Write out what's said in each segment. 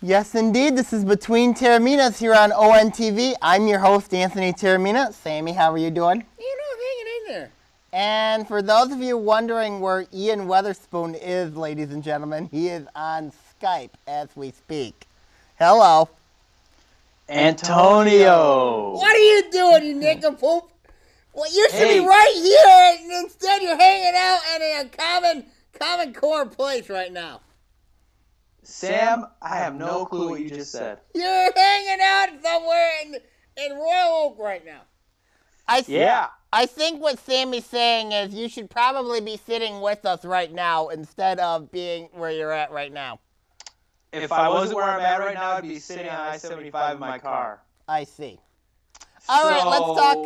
Yes, indeed. This is Between Taorminas here on ONTV. I'm your host, Anthony Taormina. Sammy, how are you doing? Hanging in there. And for those of you wondering where Ian Weatherspoon is, ladies and gentlemen, he is on Skype as we speak. Hello. Antonio. What are you doing, you nincompoop? Well, you should be right here, and instead you're hanging out in a common core place right now. Sam, I have no clue what you just said. You're hanging out somewhere in Royal Oak right now. I think what Sammy's saying is you should probably be sitting with us right now instead of being where you're at right now. If I wasn't where I'm at right now, I'd be sitting on I-75 in my car. I see. All right, let's talk.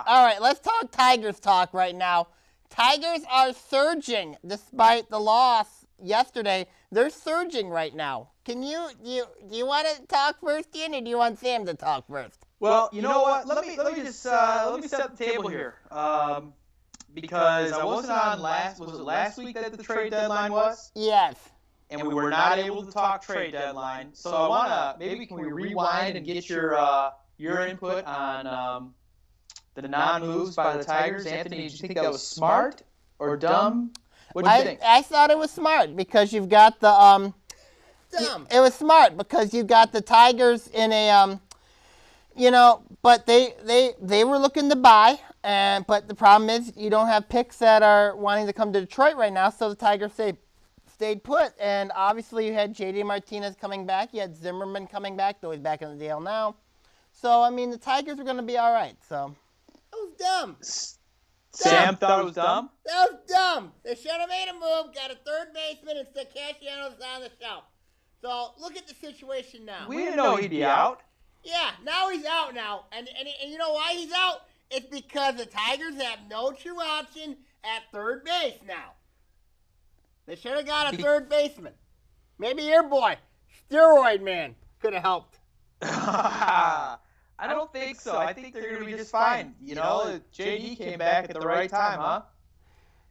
All right, let's talk Tigers talk right now. Tigers are surging despite the loss yesterday. They're surging right now. Can do you want to talk first, Ian, or do you want Sam to talk first? Well, you know what? Let me set the table here. Because I wasn't on last week that the trade deadline was? Yes. And we were not able to talk trade deadline. So I wanna maybe can we rewind and get your input on the non-moves by the Tigers? Anthony, did you think that was smart or dumb? What do you think? I thought it was smart because you've got the Dumb. It was smart because you got the Tigers in a but they were looking to buy, but the problem is you don't have picks that are wanting to come to Detroit right now, so the Tigers stayed put. And obviously you had J.D. Martinez coming back, you had Zimmerman coming back, though he's back in the DL now. So I mean the Tigers are going to be all right. So that was dumb. Sam thought it was dumb? That was dumb. They should have made a move, got a third baseman, and still Castellanos on the shelf. So look at the situation now. We didn't know he'd be out. Yeah, now he's out now. And you know why he's out? It's because the Tigers have no true option at third base now. They should have got a third baseman. Maybe your boy, Steroid Man, could have helped. I don't think so. I think they're going to be just fine. You know, JD came back at the right time, huh?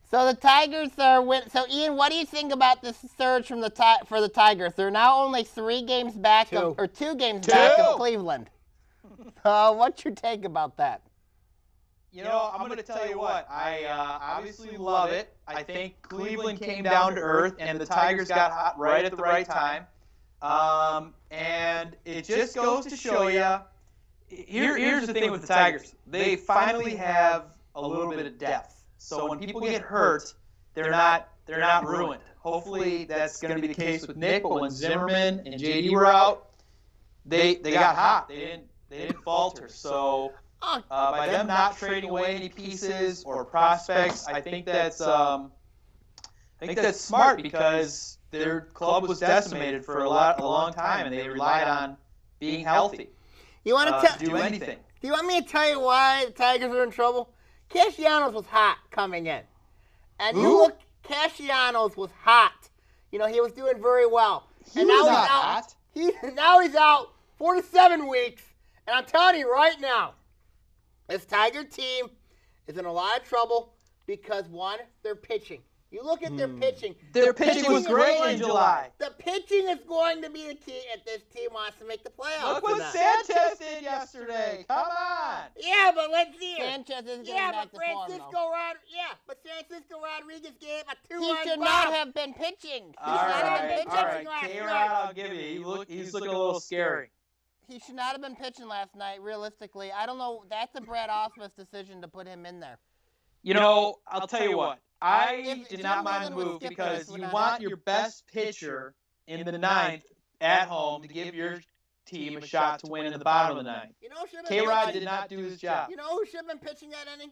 So the Tigers are winning. So Ian, what do you think about this surge for the Tigers? They're now only 2 games back of Cleveland. What's your take about that? You know, I'm going to tell you what. I obviously love it. I think Cleveland came down to earth, and the Tigers got hot right at the right time. And it just goes to show you. Here's the thing with the Tigers. They finally have a little bit of depth. So when people get hurt, they're not ruined. Hopefully that's going to be the case with Nick. But when Zimmerman and JD were out, they got hot. They didn't falter. So by them not trading away any pieces or prospects, I think that's smart because their club was decimated for a long time, and they relied on being healthy. You want to do anything? Do you want me to tell you why the Tigers are in trouble? Castellanos was hot coming in. And you look, Castellanos was hot. You know, he was doing very well. And now he's out. Now he's out 4 to 7 weeks. And I'm telling you right now, this Tiger team is in a lot of trouble because, one, they're pitching. You look at their pitching. Their pitching was great in July. The pitching is going to be the key if this team wants to make the playoffs. Look what Sanchez did yesterday. Come on. Yeah, but let's see it. Sanchez is getting back to form, but Francisco Rodriguez gave a 2-run He should not have been pitching. All right. K-Rod, I'll give you. He's looking a little scary. He should not have been pitching last night, realistically. I don't know. That's a Brad Ausmus decision to put him in there. You know, I'll tell you what. I did not mind the move because you want your best pitcher in the 9th at home to give your team a shot to win in the bottom of the 9th. You know, K-Rod did not do his job. You know who should have been pitching that inning?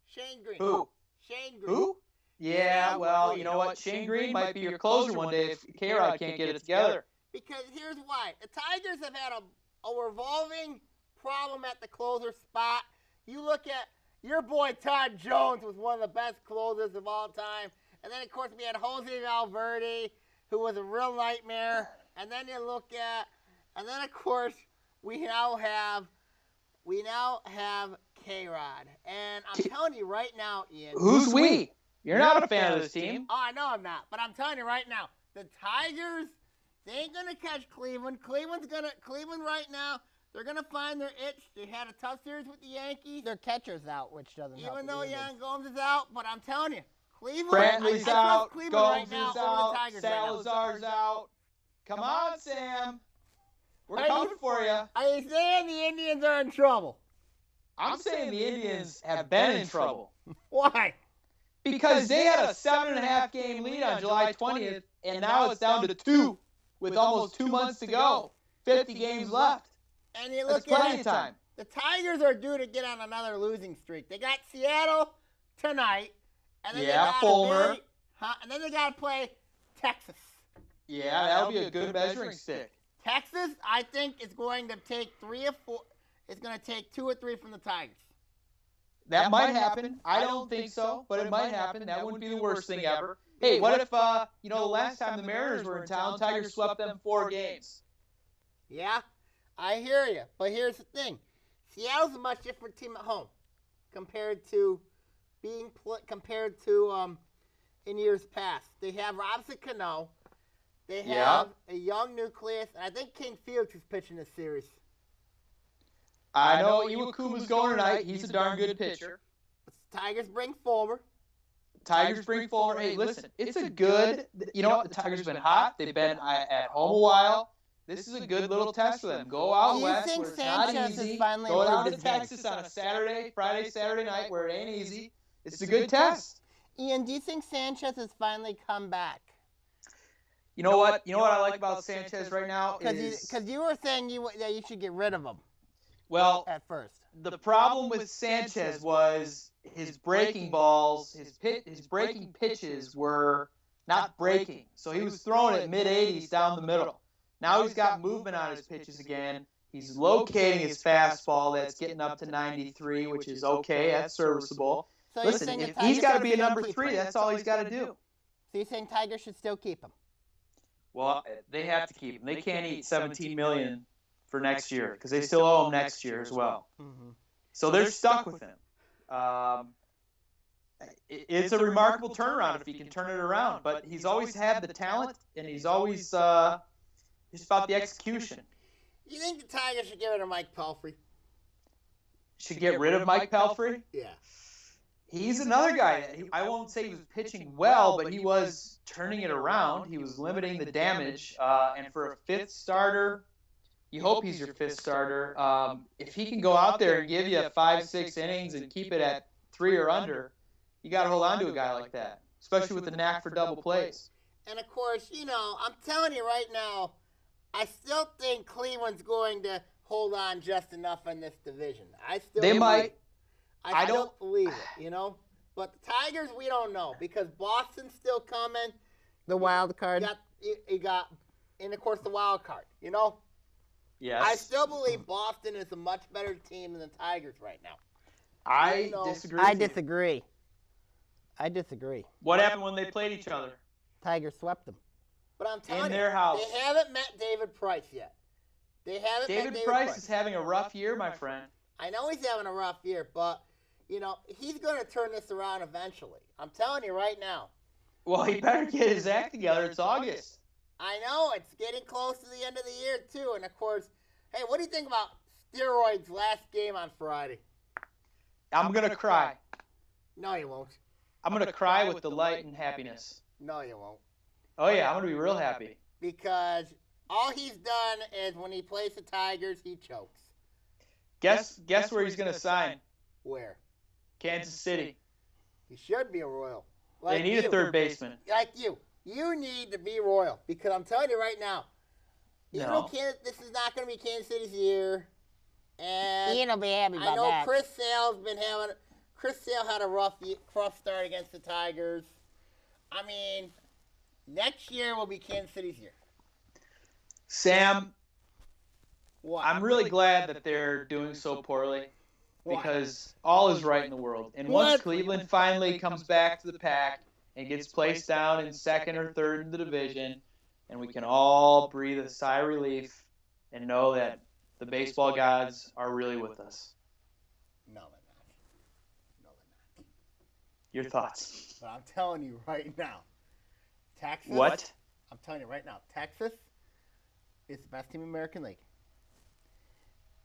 Shane Green. Who? Shane Green. Who? Yeah, well, you know what? Shane Green might be your closer one day if K-Rod can't get it together. Because here's why. The Tigers have had a revolving problem at the closer spot. You look at your boy Todd Jones was one of the best closers of all time. And then, of course, we had Jose Valverde, who was a real nightmare. And then you look at, and then, of course, we now have K-Rod. And I'm telling you right now, Ian. Who's You're not a fan of this team. Oh, I know I'm not. But I'm telling you right now, the Tigers They ain't gonna catch Cleveland. Cleveland right now. They're gonna find their itch. They had a tough series with the Yankees. Their catcher's out, which doesn't help. Even though Yan Gomes is out, but I'm telling you, Cleveland. Brantley's out. Cleveland Gomes right now is over out. the Tigers Salazar's out. Come on, Sam. We're coming for you. Are you saying the Indians are in trouble? I'm saying the Indians have been in trouble. Why? Because they had a 7.5 game lead on July 20th, and now it's down to 2 with almost 2 months to go. 50 games left. And you That's look plenty at of time. The Tigers are due to get on another losing streak. They got Seattle tonight, and then Fulmer. and then they got to play Texas. Yeah, that'll be a good measuring stick. Texas, I think, is going to take 3 or 4. It's going to take 2 or 3 from the Tigers. That might happen. I don't think so, but it might happen. That wouldn't be the worst thing ever. Hey, what if, the last time the Mariners were in town, Tigers swept them 4 games? Yeah, I hear you. But here's the thing. Seattle's a much different team at home compared to in years past. They have Robinson Cano. They have a young nucleus. And I think King Felix is pitching this series. I know Iwakuma's going tonight. He's a darn good pitcher. Tigers bring Fulmer. Hey, listen, it's a good, the Tigers have been hot. They've been at home a while. This is a good little test for them. Go out west where it's not easy. Go down to Texas on a Friday, Saturday night where it ain't easy. It's a good test. Ian, do you think Sanchez has finally come back? You know what? I like about Sanchez right now is... Because you were saying that you should get rid of him. Well, at first. The problem with Sanchez was his breaking balls, his breaking pitches were not breaking. So he was throwing it mid-80s down the middle. Now he's got movement on his pitches again. He's locating his fastball that's getting up to 93, which is okay. That's serviceable. So listen, if he's got to be a number 3, that's all he's got to do. So you're saying Tigers should still keep him? Well, they have to keep him. They can't eat $17 million for next year because they still owe him next year as well. Mm-hmm. So they're stuck with him. It's a remarkable turnaround if he can turn it around. But he's always had the talent, and he's always just about the execution. You think the Tigers should get rid of Mike Pelfrey? Should get rid of Mike Pelfrey? Yeah. He's another guy. I won't say he was pitching well, but he was turning it around. He was limiting the damage. And for a 5th starter, you hope he's your 5th starter. If he can go out there and give you 5-6 innings and keep it at 3 or under, you got to hold on to a guy like that, especially with the knack for double plays. And, of course, I'm telling you right now, I still think Cleveland's going to hold on just enough in this division. They might. I don't believe it, But the Tigers, we don't know because Boston's still coming. The wild card. You got, and of course the wild card. Yes. I still believe Boston is a much better team than the Tigers right now. I disagree. What happened when they played each other? Tigers swept them. But I'm telling you, their house. They haven't met David Price yet. David Price is having a rough year, my friend. I know he's having a rough year, but he's going to turn this around eventually. I'm telling you right now. Well, he better get his act together. It's August. I know. It's getting close to the end of the year, too. And, of course, hey, what do you think about steroids last game on Friday? I'm going to cry. No, you won't. I'm going to cry with delight and happiness. No, you won't. Oh, yeah. I'm going to be real happy. Because all he's done is when he plays the Tigers, he chokes. Guess where he's going to sign? Where? Kansas City. He should be a Royal. They need a third baseman. Like you. You need to be Royal. Because I'm telling you right now, this is not going to be Kansas City's year. And Ian will be happy about that. I know Chris Sale had a rough start against the Tigers. I mean, next year will be Kansas City's year. Sam, I'm really glad that they're doing so poorly because all is right in the world. And once Cleveland finally comes back to the pack and gets placed down in 2nd or 3rd in the division, and we can all breathe a sigh of relief and know that the baseball gods are really with us. No, they're not. Your thoughts? But I'm telling you right now, Texas. What? I'm telling you right now, Texas It's the best team in the American League.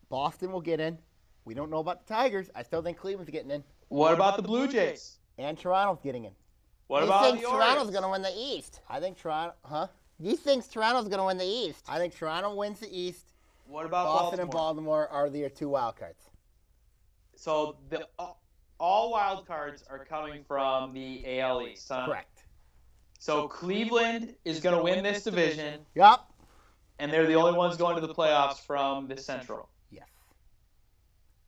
Boston will get in. We don't know about the Tigers. I still think Cleveland's getting in. What about the Blue Jays? And Toronto's getting in. What about the He thinks Toronto's Orioles? going to win the East. I think Toronto, He thinks Toronto's going to win the East. I think Toronto wins the East. What about Boston and Baltimore are their 2 wild cards. So all wild cards are coming from the AL East, huh? Correct. So Cleveland is going to win this division, Yup. and they're the only ones going to the playoffs from the Central. Yes.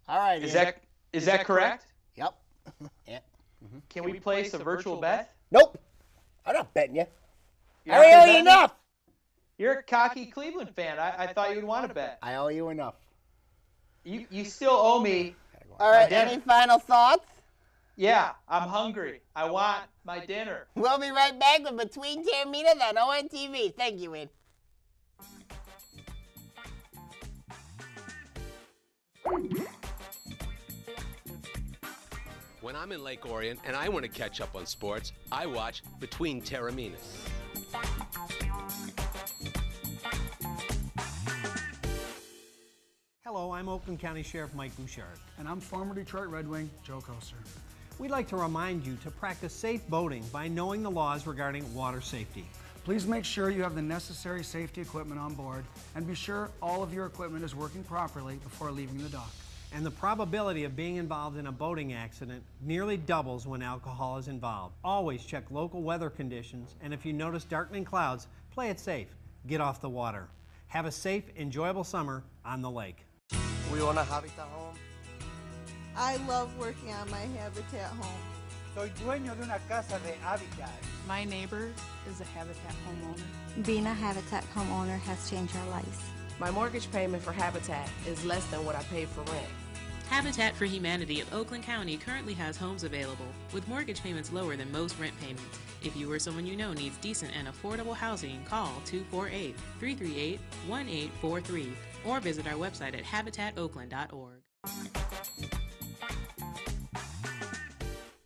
All right. Is Ian. that correct? Yep. Yeah. Can we place a virtual bet? Nope. I'm not betting you. You're I not owe gonna you bet me? enough. You're a cocky Cleveland fan. I thought you would want to bet. I owe you enough. You still owe me. All right, dinner. any final thoughts? Yeah, I'm hungry. I want my dinner. We'll be right back with Between Taorminas on ONTV. Thank you, Win. When I'm in Lake Orion and I want to catch up on sports, I watch Between Taorminas. Hello, I'm Oakland County Sheriff Mike Bouchard. And I'm former Detroit Red Wing Joe Koster. We'd like to remind you to practice safe boating by knowing the laws regarding water safety. Please make sure you have the necessary safety equipment on board and be sure all of your equipment is working properly before leaving the dock. And the probability of being involved in a boating accident nearly doubles when alcohol is involved. Always check local weather conditions, and if you notice darkening clouds, play it safe. Get off the water. Have a safe, enjoyable summer on the lake. We own a Habitat home. I love working on my Habitat home. Soy dueño de una casa de Habitat. My neighbor is a Habitat homeowner. Being a Habitat homeowner has changed our lives. My mortgage payment for Habitat is less than what I pay for rent. Habitat for Humanity of Oakland County currently has homes available with mortgage payments lower than most rent payments. If you or someone you know needs decent and affordable housing, call 248-338-1843 or visit our website at habitatoakland.org.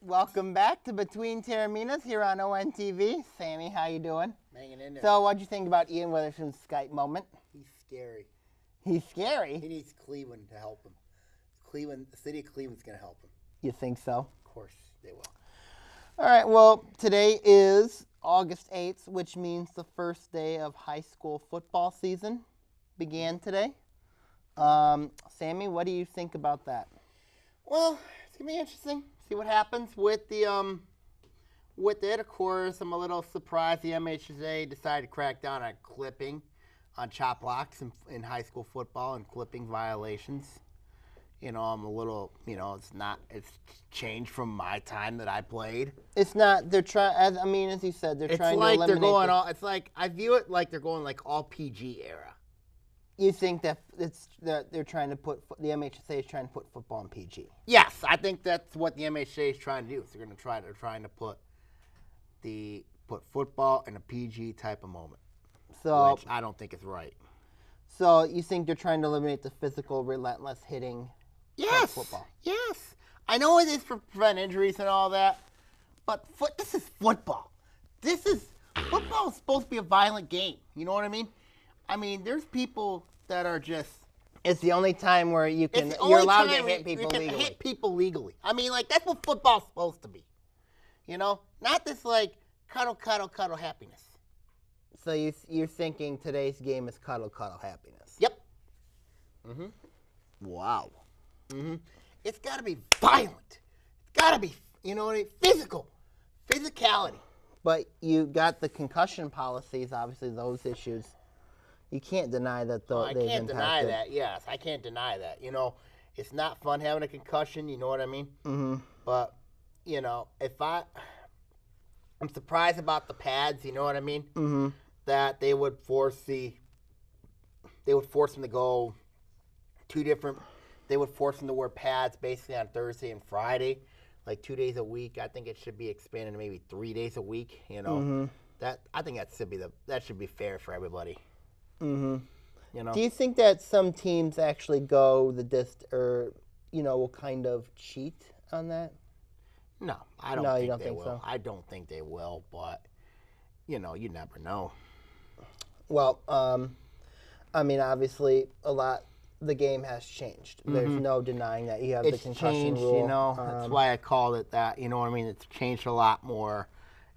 Welcome back to Between Taorminas here on ONTV. Sammy, how you doing? Hanging in there. So, what'd you think about Ian Witherspoon's Skype moment? He's scary. He's scary. He needs Cleveland to help him. The city of Cleveland's going to help him. You think so? Of course they will. All right, well, today is August 8th, which means the first day of high school football season began today. Sammy, what do you think about that? Well, it's going to be interesting. See what happens with it. Of course, I'm a little surprised the MHSA decided to crack down on clipping, on chop blocks in high school football and clipping violations. I'm a little, it's changed from my time that I played. It's not, they're trying, as you said, they're trying to eliminate. It's like, I view it like they're going like all PG era. You think that they're trying to put, the MHSA is trying to put football in PG? Yes, I think that's what the MHSA is trying to do. So they're trying to put football in a PG type of moment. So which I don't think is right. So you think they're trying to eliminate the physical, relentless hitting? Yes. Football. Yes. I know it is for prevent injuries and all that, but this is football. Football is supposed to be a violent game. You know what I mean? There's people that are just. It's the only time where you're allowed to hit people legally. Hit people legally. That's what football's supposed to be. Not this cuddle happiness. So you're thinking today's game is cuddle happiness. Yep. Mhm. Wow. Mhm. It's got to be violent. It's got to be, physical. Physicality. But you got the concussion policies, obviously those issues. You can't deny that they've impacted. I can't deny that, yes. I can't deny that. It's not fun having a concussion, you know what I mean? Mm-hmm. But, I'm surprised about the pads, you know what I mean? Mm-hmm. That they would force them to go they would force them to wear pads basically on Thursday and Friday, like 2 days a week. I think it should be expanded to maybe 3 days a week, Mm-hmm. I think that should be fair for everybody. Mm-hmm. Do you think that some teams actually go the will kind of cheat on that? No, I don't think they will. So? I don't think they will, but you never know. Well, I mean, obviously, the game has changed. There's no denying that. You have the concussion rule. You know, that's why I called it that. You know what I mean? It's changed a lot more.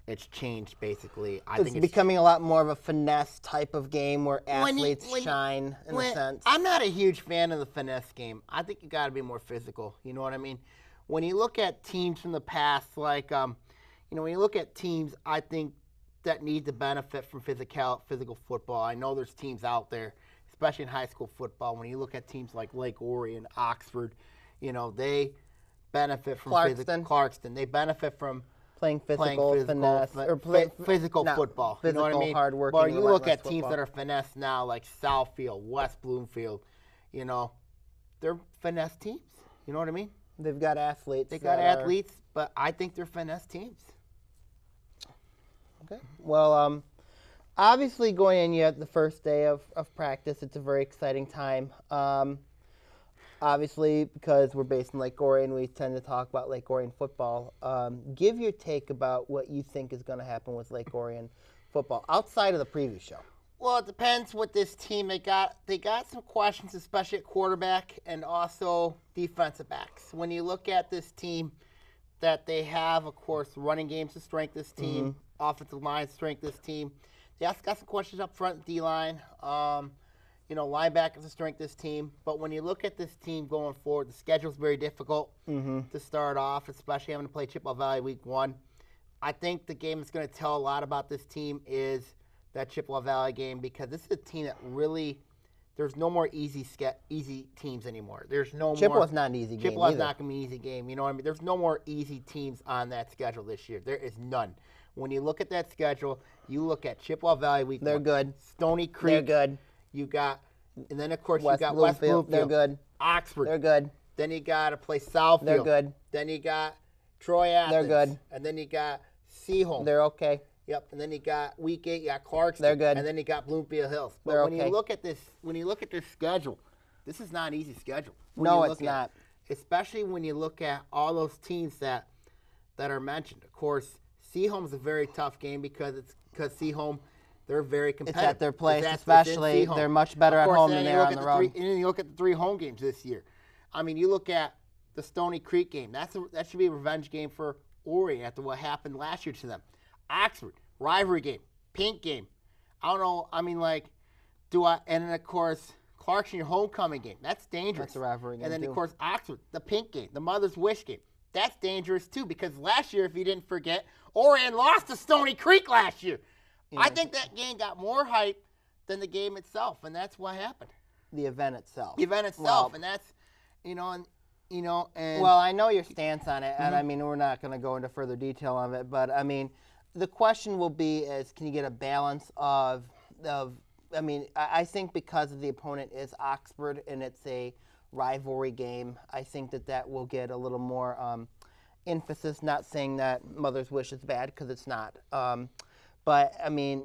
It's changed, basically. I think it's becoming a lot more of a finesse type of game where athletes shine, in a sense. I'm not a huge fan of the finesse game. I think you got to be more physical. You know what I mean? When you look at teams from the past, like, when you look at teams, I think that need to benefit from physical football. I know there's teams out there, especially in high school football. When you look at teams like Lake Orion, Oxford, they benefit from Clarkston. They benefit from playing physical finesse, or physical football. Physical, you know what I mean? hard-working, But you look at football. teams that are finesse now, like Southfield, West Bloomfield. They're finesse teams. You know what I mean? They've got athletes. They got athletes, but I think they're finesse teams. Okay. Well, obviously going in, you have the first day of practice. It's a very exciting time. Obviously, because we're based in Lake Orion, we tend to talk about Lake Orion football. Give your take about what you think is going to happen with Lake Orion football outside of the preview show. Well, it depends what this team they got. They got some questions, especially at quarterback and also defensive backs. When you look at this team, that they have, of course, running game's to strength this team, offensive line strength this team. They also got some questions up front, D-line. Linebackers to strength this team. But when you look at this team going forward, the schedule's very difficult to start off, especially having to play Chippewa Valley week 1. I think the game that's going to tell a lot about this team is that Chippewa Valley game, because this is a team that really, there's no more easy teams anymore. There's no Chippewa's not an easy game. Chippewa's not going to be an easy game. You know what I mean? There's no more easy teams on that schedule this year. There is none. When you look at that schedule, you look at Chippewa Valley week 1. They're good. Stony Creek. They're good. You got, and then of course you got West Bloomfield. They're good. Oxford. They're good. Then you got to play Southfield. They're good. Then you got Troy Athens. They're good. And then you got Seaholm. They're okay. Yep. And then you got week 8. You got Clarkston. They're good. And then you got Bloomfield Hills. But They're when okay. you look at this schedule, this is not an easy schedule. No, it's not. Especially when you look at all those teams that are mentioned. Of course, Seaholm's a very tough game because Seaholm, they're very competitive. It's at their place, especially. They're much better at home than they are on the road. And then you look at the 3 home games this year. I mean, you look at the Stony Creek game. That should be a revenge game for Orion after what happened last year to them. Oxford, rivalry game, pink game. I don't know. I mean, and then, of course, Clarkson, your homecoming game. That's dangerous. That's a rivalry game, And then, too. of course, Oxford, the pink game, the Mother's Wish game. That's dangerous, too, because last year, if you didn't forget, Orion lost to Stony Creek last year. Yeah. I think that game got more hype than the game itself, and that's what happened. The event itself. Well, and that's, and well, I know your stance on it, and I mean, we're not going to go into further detail on it, but I mean, the question will be is, can you get a balance of I mean, I think because the opponent is Oxford and it's a rivalry game, I think that will get a little more emphasis. Not saying that Mother's Wish is bad, because it's not. But, I mean,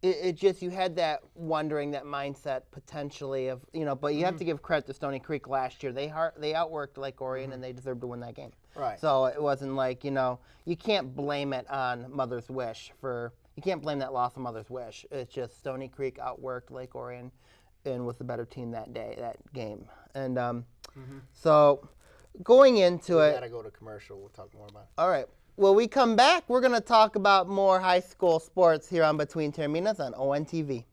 it just, you had that wondering, that mindset potentially of, but you have to give credit to Stony Creek last year. They outworked Lake Orion, and they deserved to win that game. Right. So it wasn't like, you can't blame it on Mother's Wish you can't blame that loss on Mother's Wish. It's just Stony Creek outworked Lake Orion and was the better team that game. And so going into it. We got to go to commercial. We'll talk more about it. All right. When we come back, we're going to talk about more high school sports here on Between Taorminas on ONTV.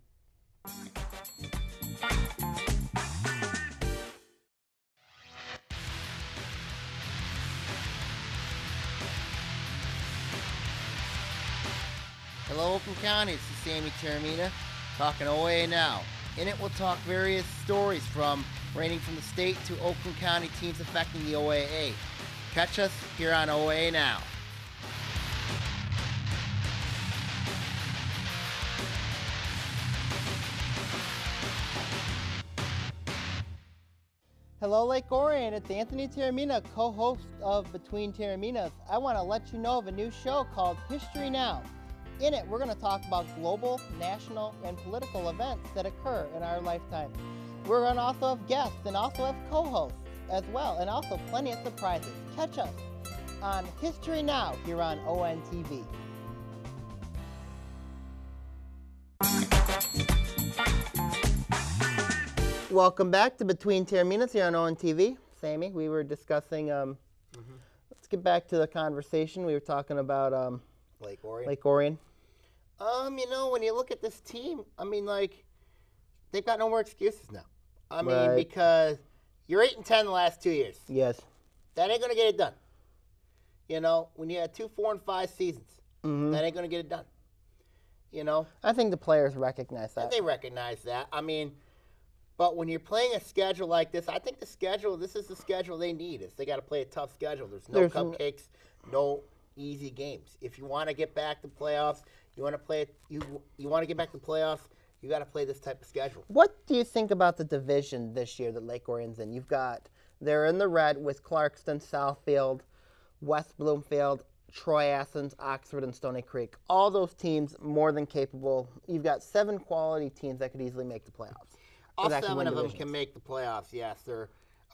Hello, Oakland County. This is Sammy Taormina talking OAA Now. In it, we'll talk various stories ranging from the state to Oakland County teams affecting the OAA. Catch us here on OAA Now. Hello, Lake Orion. It's Anthony Taormina, co-host of Between Taorminas. I want to let you know of a new show called History Now. In it, we're going to talk about global, national, and political events that occur in our lifetime. We're going to also have guests and also have co-hosts as well, and also plenty of surprises. Catch us on History Now here on ONTV. Welcome back to Between Taorminas here on ONTV. Sammy, we were discussing, let's get back to the conversation. We were talking about Lake Orion. Lake Orion. When you look at this team, they've got no more excuses now. Right. Because you're 8-10 the last 2 years. Yes. That ain't going to get it done. When you had 2 4-5 seasons, that ain't going to get it done. I think the players recognize that. And they recognize that. But when you're playing a schedule like this, I think this is the schedule they need. They got to play a tough schedule. There's no cupcakes, no easy games. If you want to get back to playoffs, you want to get back to playoffs, you got to play this type of schedule. What do you think about the division this year that Lake Orion's in? They're in the red with Clarkston, Southfield, West Bloomfield, Troy Athens, Oxford, and Stony Creek. All those teams more than capable. You've got 7 quality teams that could easily make the playoffs. All 7 of them can make the playoffs, yes. Of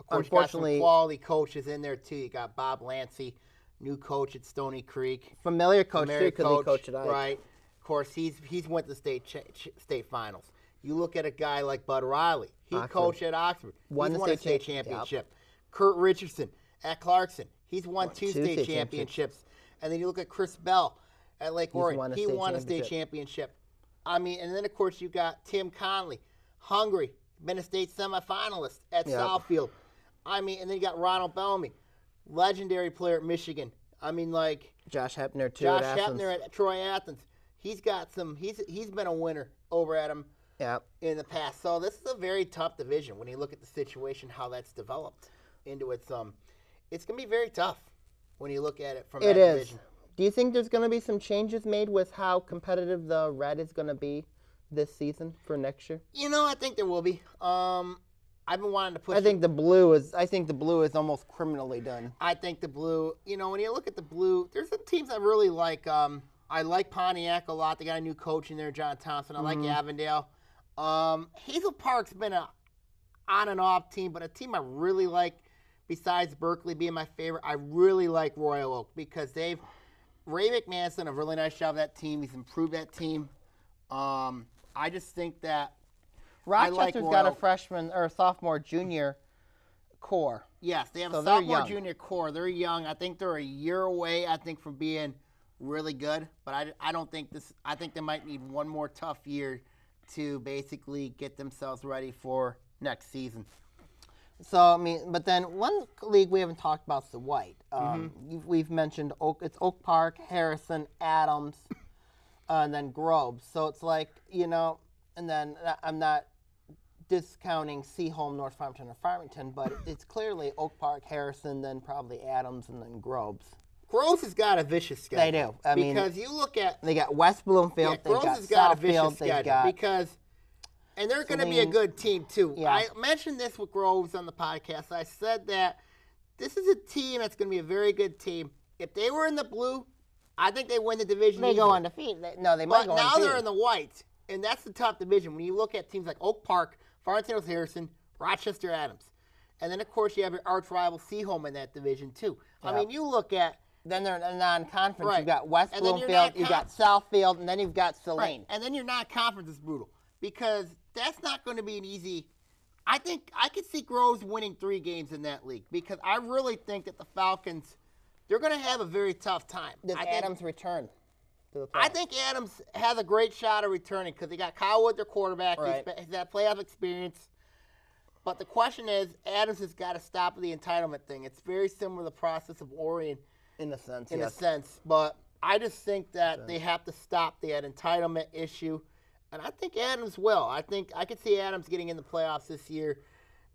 course, you got some quality coaches in there, too. You got Bob Lancey, new coach at Stony Creek. Familiar coach, too, because he coached at Ike. Right. Of course, he's went to state finals. You look at a guy like Bud Riley. He coached at Oxford. He's won a state championship. Yep. Kurt Richardson at Clarkson. He's won 2 state championships. And then you look at Chris Bell at Lake Orion. He won a state championship. And then, of course, you got Tim Conley. Hungry, been a state semifinalist at Southfield. And then you got Ronald Bellamy, legendary player at Michigan. Josh Hepner too. Josh Hepner at Troy Athens. He's been a winner over at him in the past. So this is a very tough division when you look at the situation, how that's developed into its it's gonna be very tough when you look at it from that division. Do you think there's gonna be some changes made with how competitive the red is gonna be this season for next year? I think there will be. I've been wanting to push. I think the blue is almost criminally done. I think the blue. When you look at the blue, there's some teams I really like. I like Pontiac a lot. They got a new coach in there, John Thompson. I like Avondale. Hazel Park's been a on and off team, but a team I really like, besides Berkeley being my favorite, I really like Royal Oak because Ray McMahon's done a really nice job of that team. He's improved that team. I just think that Rochester's got a freshman or sophomore junior core. Yes, they have a sophomore junior core. They're young. I think they're a year away, from being really good. But I don't think I think they might need one more tough year to basically get themselves ready for next season. So, but then one league we haven't talked about is the white. We've mentioned it's Oak Park, Harrison, Adams, and then Groves. So it's and then I'm not discounting Seaholm, North Farmington, or Farmington, but it's clearly Oak Park, Harrison, then probably Adams, and then Groves. Groves has got a vicious schedule. They do. Because you look at... They got West Bloomfield, they got Southfield, they got... And they're going to be a good team, too. Yeah. I mentioned this with Groves on the podcast. I said that this is a team that's going to be a very good team. If they were in the blue, I think they win the division. They go undefeated. They might go undefeated. But now they're in the white, and that's the top division. When you look at teams like Oak Park, Farmington Hills Harrison, Rochester Adams. And then, of course, you have your arch rival Seaholm in that division, too. Yep. You look at... Then they're in a non-conference. Right. You've got West Bloomfield, you've got Southfield, and then you've got Saline. Right. And then your non-conference is brutal because that's not going to be an easy... I think I could see Groves winning 3 games in that league because I really think that the Falcons, they're going to have a very tough time. Does Adams return to the playoffs? I think Adams has a great shot of returning because they got Kyle Wood, their quarterback. Right. He's got playoff experience. But the question is, Adams has got to stop the entitlement thing. It's very similar to the process of Orion. In a sense, In a sense. But I just think that they have to stop that entitlement issue. And I think Adams will. I could see Adams getting in the playoffs this year.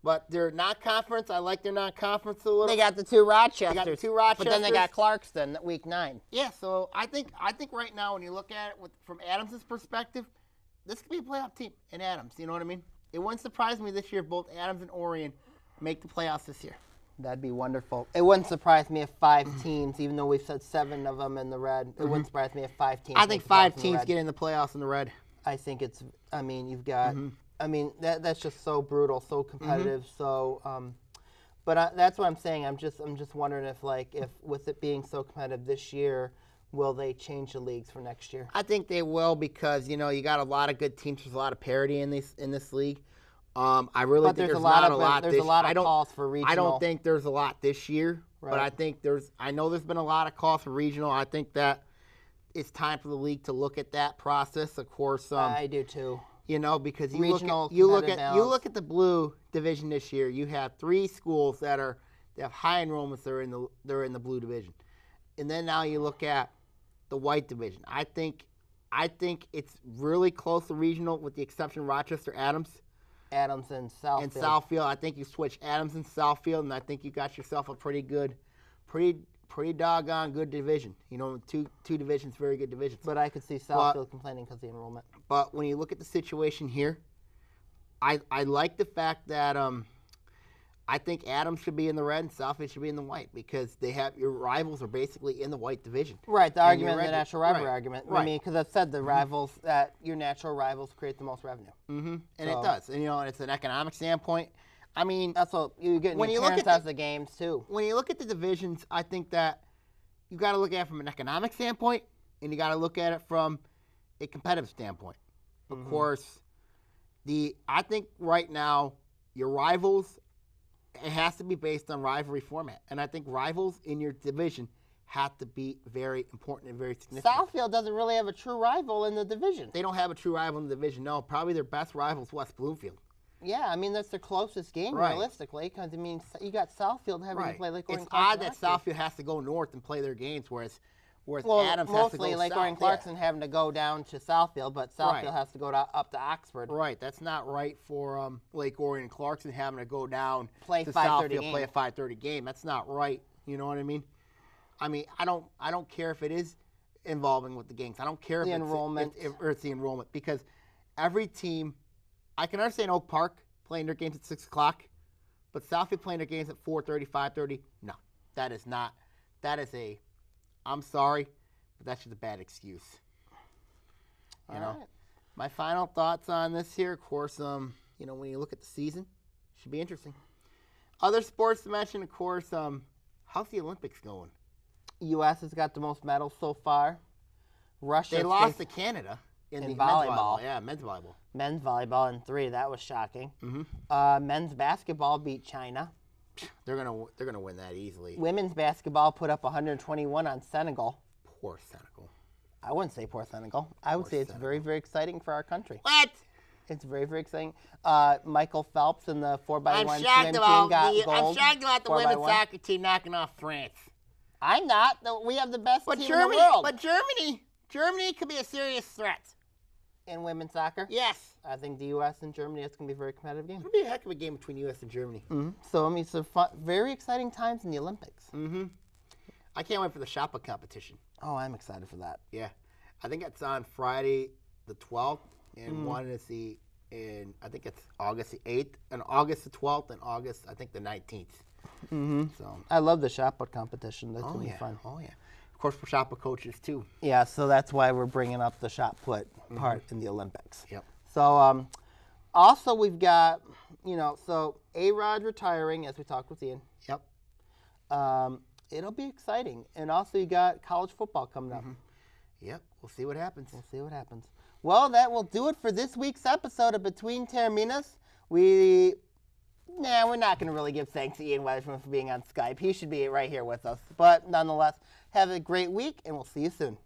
But they're not conference. I like their non-conference a little. They got the 2 Rochesters. They got the 2 Rochesters. But then they got Clarkston at week 9. Yeah, so I think right now when you look at it from Adams' perspective, this could be a playoff team in Adams. You know what I mean? It wouldn't surprise me this year if both Adams and Orion make the playoffs this year. That'd be wonderful. It wouldn't surprise me if 5 teams, even though we've said 7 of them in the red, it wouldn't surprise me if 5 teams. I think 5 teams get in the playoffs in the red. I think it's, you've got, that's just so brutal, so competitive, so, but that's what I'm saying. I'm just wondering if with it being so competitive this year, will they change the leagues for next year? I think they will because, you got a lot of good teams. There's a lot of parity in this league. I really think there's not a lot. There's a lot of calls for regional. I don't think there's a lot this year, right. but I think I know there's been a lot of calls for regional. I think that it's time for the league to look at that process. Of course, I do too. You know, because you regional look at the blue division this year. You have 3 schools that have high enrollments. They're in the blue division, and then now you look at the white division. I think it's really close to regional, with the exception of Rochester, Adams and Southfield. And Southfield. I think you switch Adams and Southfield, and I think you got yourself a pretty doggone good division. You know, two divisions, very good divisions. But I could see Southfield complaining because of the enrollment. But when you look at the situation here, I like the fact that I think Adams should be in the red and Southfield should be in the white, because your rivals are basically in the white division. Right, the natural rivalry argument. Right. I mean, because I've said the rivals, that your natural rivals create the most revenue. Mm-hmm. And it does. And, and it's an economic standpoint. I mean, that's what you get when you look at the games too. When you look at the divisions, I think that you got to look at it from an economic standpoint, and you got to look at it from a competitive standpoint. Of course, I think right now your rivals, it has to be based on rivalry format, and I think rivals in your division have to be very important and very significant. Southfield doesn't really have a true rival in the division. They don't have a true rival in the division. No, probably their best rival is West Bloomfield. Yeah, I mean, that's their closest game, realistically, because, I mean, you got Southfield having to play Lake Orion. It's odd that Southfield has to go north and play their games, whereas Adams has to go south. Lake Orion Clarkson having to go down to Southfield, but Southfield has to go up to Oxford. Right, that's not right for Lake Orion and Clarkson having to go down to Southfield, play a 5:30 game. That's not right. You know what I mean? I mean, I don't care if it is involving with the games. I don't care if it's the enrollment, because every team. I can understand Oak Park playing their games at 6 o'clock, but Southfield playing their games at 4:30, 5:30. No, that is not. That is I'm sorry, but that's just a bad excuse. You know, my final thoughts on this here, of course, when you look at the season, it should be interesting. Other sports to mention, of course, how's the Olympics going? U.S. has got the most medals so far. Russia. They lost to Canada. In the volleyball. Yeah, men's volleyball. Men's volleyball in 3. That was shocking. Men's basketball beat China. They're gonna win that easily. Women's basketball put up 121 on Senegal. Poor Senegal. I wouldn't say poor Senegal. I would say it's very, very exciting for our country. What? It's very, very exciting. Michael Phelps in the 4x1 swim team got gold. I'm shocked about the women's soccer team knocking off France. I'm not. We have the best team in the world. But Germany could be a serious threat. In women's soccer? Yes. I think the U.S. and Germany, it's going to be a very competitive game. It's going to be a heck of a game between U.S. and Germany. So, I mean, very exciting times in the Olympics. I can't wait for the shot put competition. Oh, I'm excited for that. Yeah. I think it's on Friday the 12th, and one is I think it's August the 8th, and August the 12th, and August, I think, the 19th. So I love the shot put competition. That's going to be fun. Oh, yeah. Of course, we're shot put coaches, too. Yeah, so that's why we're bringing up the shot put part in the Olympics. Yep. So, also we've got, so A-Rod retiring, as we talked with Ian. Yep. It'll be exciting. And also you got college football coming up. Yep. We'll see what happens. Well, that will do it for this week's episode of Between Taorminas. We're not going to really give thanks to Ian Weatherford for being on Skype. He should be right here with us. But nonetheless, have a great week, and we'll see you soon.